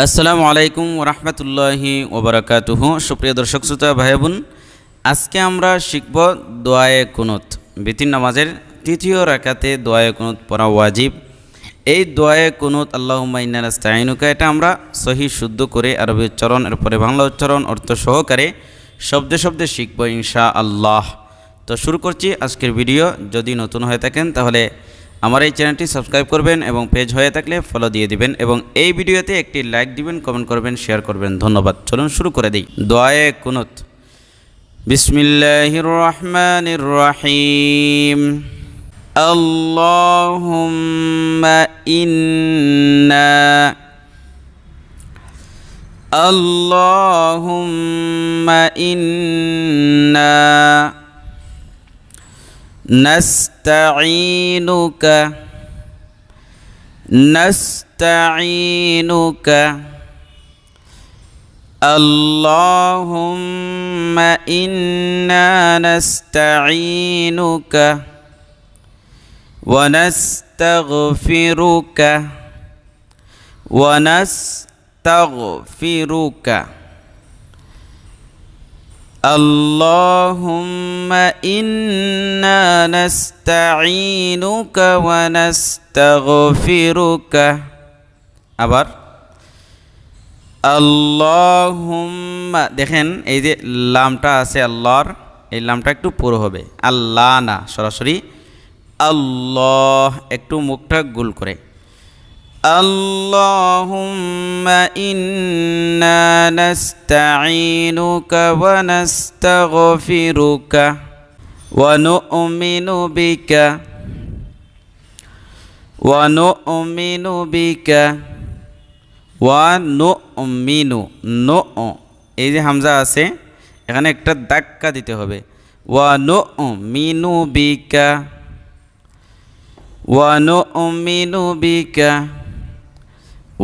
আসসালামু আলাইকুম ওরহমতুল্লাহি ওবরাকাতুহু। সুপ্রিয় দর্শক শ্রোতা ভাই বোন, আজকে আমরা শিখব দোয়ায়ে কুনুত। বিতির নামাজের তৃতীয় রাকাতে দোয়ায়ে কুনুত পড়া ওয়াজিব। এই দোয়ায়ে কুনুত আল্লাহুম্মা ইন্না নাস্তাঈনুকা, এটা আমরা সহি শুদ্ধ করে আরবি উচ্চারণ এরপরে বাংলা উচ্চারণ অর্থ সহকারে শব্দে শব্দে শিখব ইনশাআল্লাহ। তো শুরু করছি আজকের ভিডিও। যদি নতুন হয়ে থাকেন তাহলে আমার এই চ্যানেলটি সাবস্ক্রাইব করবেন এবং পেজ হয়ে থাকলে ফলো দিয়ে দিবেন এবং এই ভিডিওতে একটি লাইক দিবেন, কমেন্ট করবেন, শেয়ার করবেন। ধন্যবাদ। চলুন শুরু করে দিই। দোয়ায়ে কুনুত। বিসমিল্লাহির রহমানির রহিম। আল্লাহুম্মা ইন্না আল্লাহুম্মা ইন্না নাস্তাঈনুকা নাস্তাঈনুকা আল্লাহুম্মা ইন্না নাস্তাঈনুকা ওয়া নাস্তাগফিরুকা ওয়া নাস্তাগফিরুকা আল্লাহুম্মা ইন্না নাস্তাঈনুকা ওয়া নাস্তাগফিরুকা। আবার আল্লাহুম্মা, দেখেন এই যে লামটা আছে আল্লাহর, এই লামটা একটু পুরো হবে, আল্লাহ না, সরাসরি আল্লাহ, একটু মুখটা গোল করে। আল্লাহুম্মা ইন্না নাস্তাঈনুকা ওয়া নাস্তাগফিরুকা ওয়া নু'মিনু বিকা ওয়া নু'মিনু বিকা ওয়া নু'মিনু, নো, এই যে হামজা আছে এখানে একটা ধাক্কা দিতে হবে। ওয়া নু'মিনু বিকা ওয়া নু'মিনু বিকা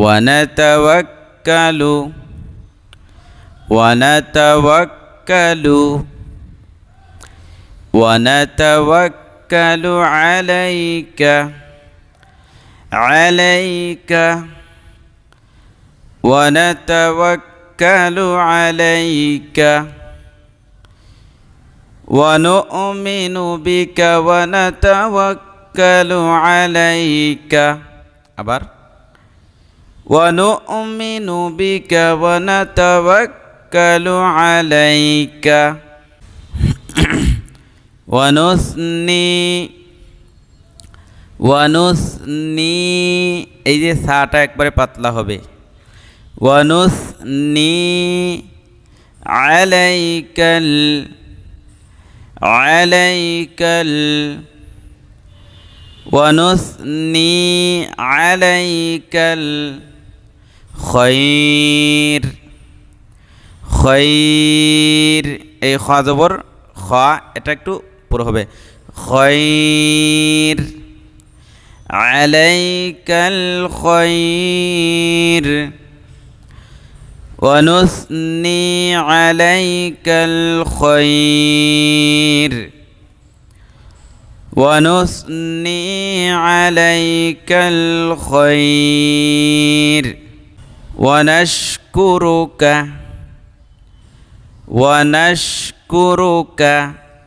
ওয়া নাতাওয়াক্কালু ওয়া নাতাওয়াক্কালু ওয়া নাতাওয়াক্কালু আলাইকা আলাইকা ওয়া নাতাওয়াক্কালু আলাইকা ওয়া নু'মিনু বিকা ওয়া নাতাওয়াক্কালু আলাইকা। আবার ওয়া নু'মিনু বিকা ওয়া নাতাওয়াক্কালু আলাইকা ওয়া নুসনি, এই যে সাটা একবারে পাতলা হবে। ওয়া নুসনি আলাইকাল আলাইকাল ওয়া নুসনি আলাইকাল খৈর খৈর, এই খ জবর খ, এটা একটু পুরো হবে। খৈর আলাইকাল খৈর ওয়া নুসনি আলাইকাল খৈর ওয়া নুসনি আলাইকাল খৈর ওয়া নাশকুরুকা ওয়া নাশকুরুকা,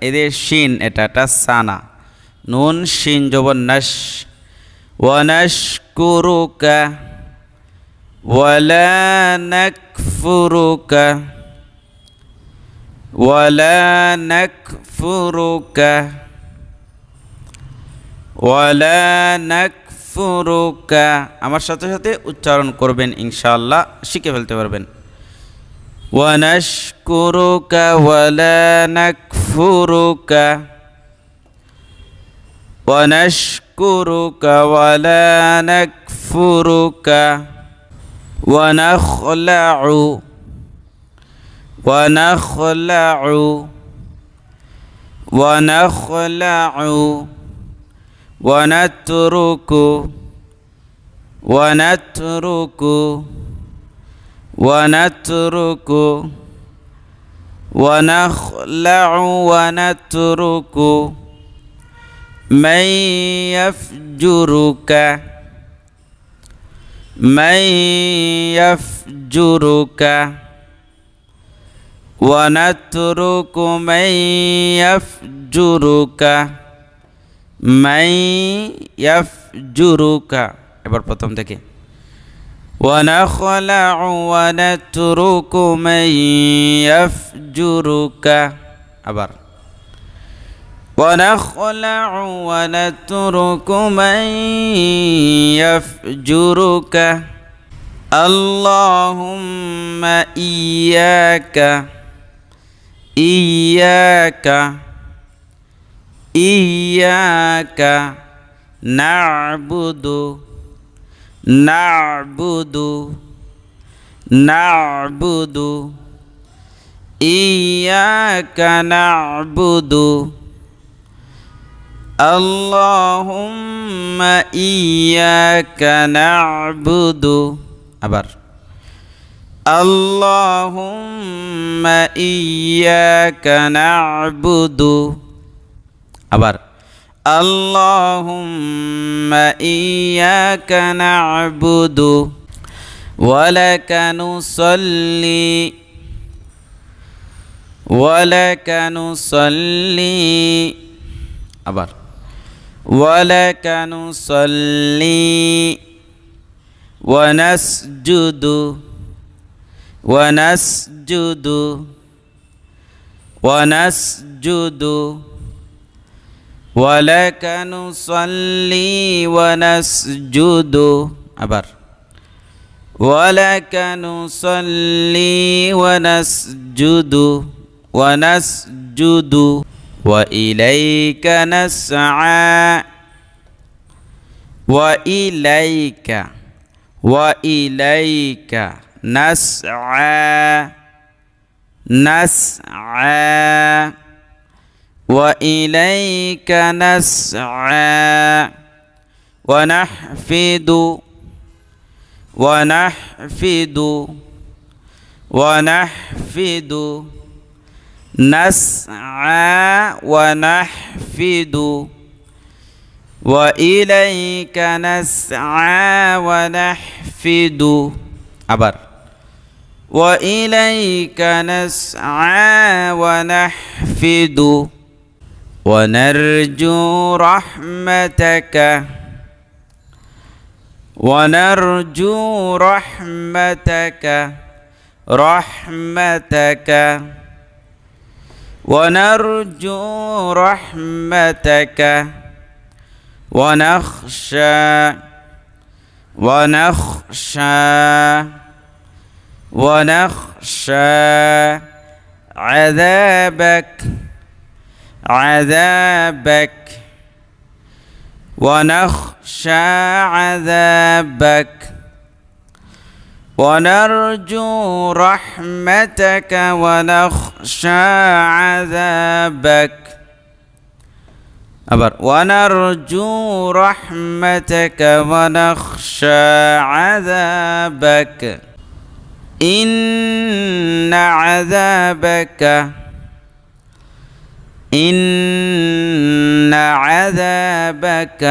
এদের শিন, এটা সানা, নুন শিন জবর নাশ। ওয়া নাশকুরুকা ওয়া লা নাকফুরুকা ওয়া লা নাকফুরুকা ওয়া লা নাকফুরুকা। আমার সাথে সাথে উচ্চারণ করবেন, ইনশাআল্লাহ শিখে ফেলতে পারবেন। ওয়া নাশকুরুকা ওয়া লা নাকফুরুকা ওয়া নাশকুরুকা ওয়া লা নাকফুরুকা ওয়া নাখলাউ ওয়া নাখলাউ ওয়া নাখলাউ ওয়া নাতরুকু ওয়া নাতরুকু ওয়া নাতরুকু ওয়া নাখলাউ ওয়া নাতরুকু মান ইয়াফজুরুকা من يفجرك ونترك من يفجرك من يفجرك এবার প্রথম থেকে ونخلع ونترك من يفجرك আবার ونخلع ونترك من يفجرك اللهم إياك إياك إياك نعبد نعبد نعبد إياك نعبد اللهم إياك نعبد আবার اللهم إياك نعبد আবার اللهم إياك نعبد ولك نصلي ولك نصلي আবার ولك نصلي ونسجد ونسجد ونسجد ولك نصلي ونسجد আবার ولك نصلي ونسجد ونسجد وإليك نسعى وإليك وإليك نسعى نسعى وإليك نسعى ونحفد ونحفد ونحفد نسعى ونحفد وإليك نسعى ونحفد আবার وإليك نسعى ونحفد ونرجو رحمتك ونرجو رحمتك رحمتك ونرجو رحمتك ونخشى ونخشى ونخشى عذابك عذابك ونخشى عذابك ونرجو رحمتك ونخشى عذابك আবার ونرجو رحمتك ونخشى عذابك إن عذابك إن عذابك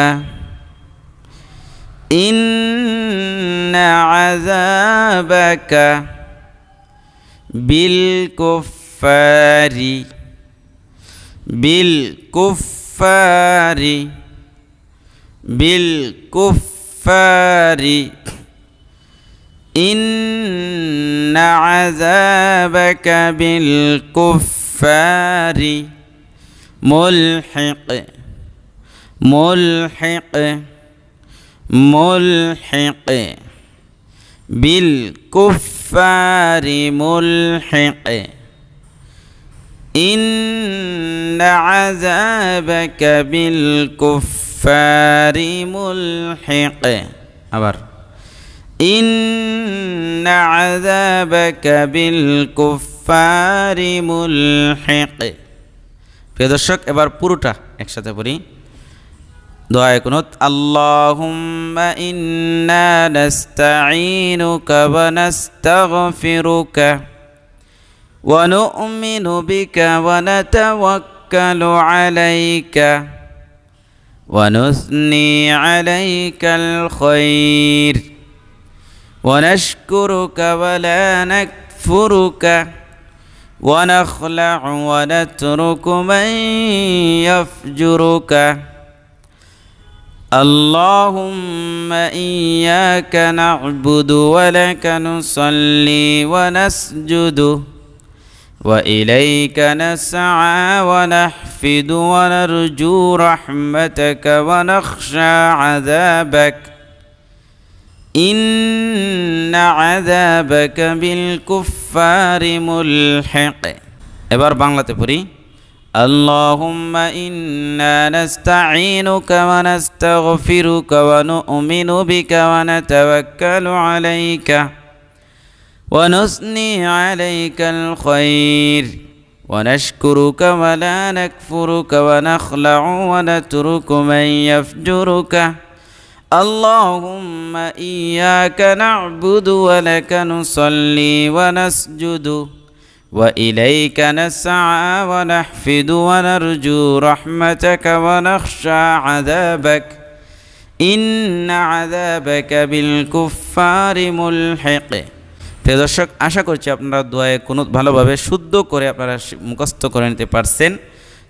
إن عذابك بالكفار بالكفار بالكفار إن عذابك بالكفار ملحق ملحق ملحق بالكفار ملحق إن عذابك بالكفار ملحق আবার إن عذابك بالكفار ملحق প্রিয় দর্শক এবার পুরোটা একসাথে পড়ি দোয়া কুনুত আল্লাহুম্মা ইন্না নাস্তাঈনুকা ওয়া নাস্তাগফিরুকা ওয়া নু'মিনু বিকা ওয়া নাতাওয়াক্কালু আলাইকা ওয়া নুসনি আলাইকাল খায়র ونشكرك ولا نكفرك ونخلع ونترك من يفجرك اللهم إياك نعبد ولك نصلي ونسجد وإليك نسعى ونحفد ونرجو رحمتك ونخشى عذابك إن عذابك بالكفار ملحق এবার বাংলাতে পড়ি اللهم إنا نستعينك ونستغفرك ونؤمن بك ونتوكل عليك ونثني عليك الخير ونشكرك ولا نكفرك ونخلع ونترك من يفجرك اللهم إياك نعبد ولك نصلي ونسجد وإليك نسعى ونحفد ونرجو رحمتك ونخشى عذابك إن عذابك بالكفار ملحق প্রিয় দর্শক, আশা করছি আপনারা দোয়ায়ে কুনুত ভালোভাবে শুদ্ধ করে আপনারা মুখস্থ করে নিতে পারছেন।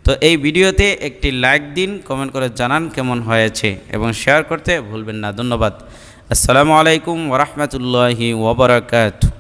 তো এই ভিডিওতে একটি লাইক দিন, কমেন্ট করে জানান কেমন হয়েছে এবং শেয়ার করতে ভুলবেন না। ধন্যবাদ। আসসালামু আলাইকুম ওয়া রাহমাতুল্লাহি ওয়া বারাকাতুহু।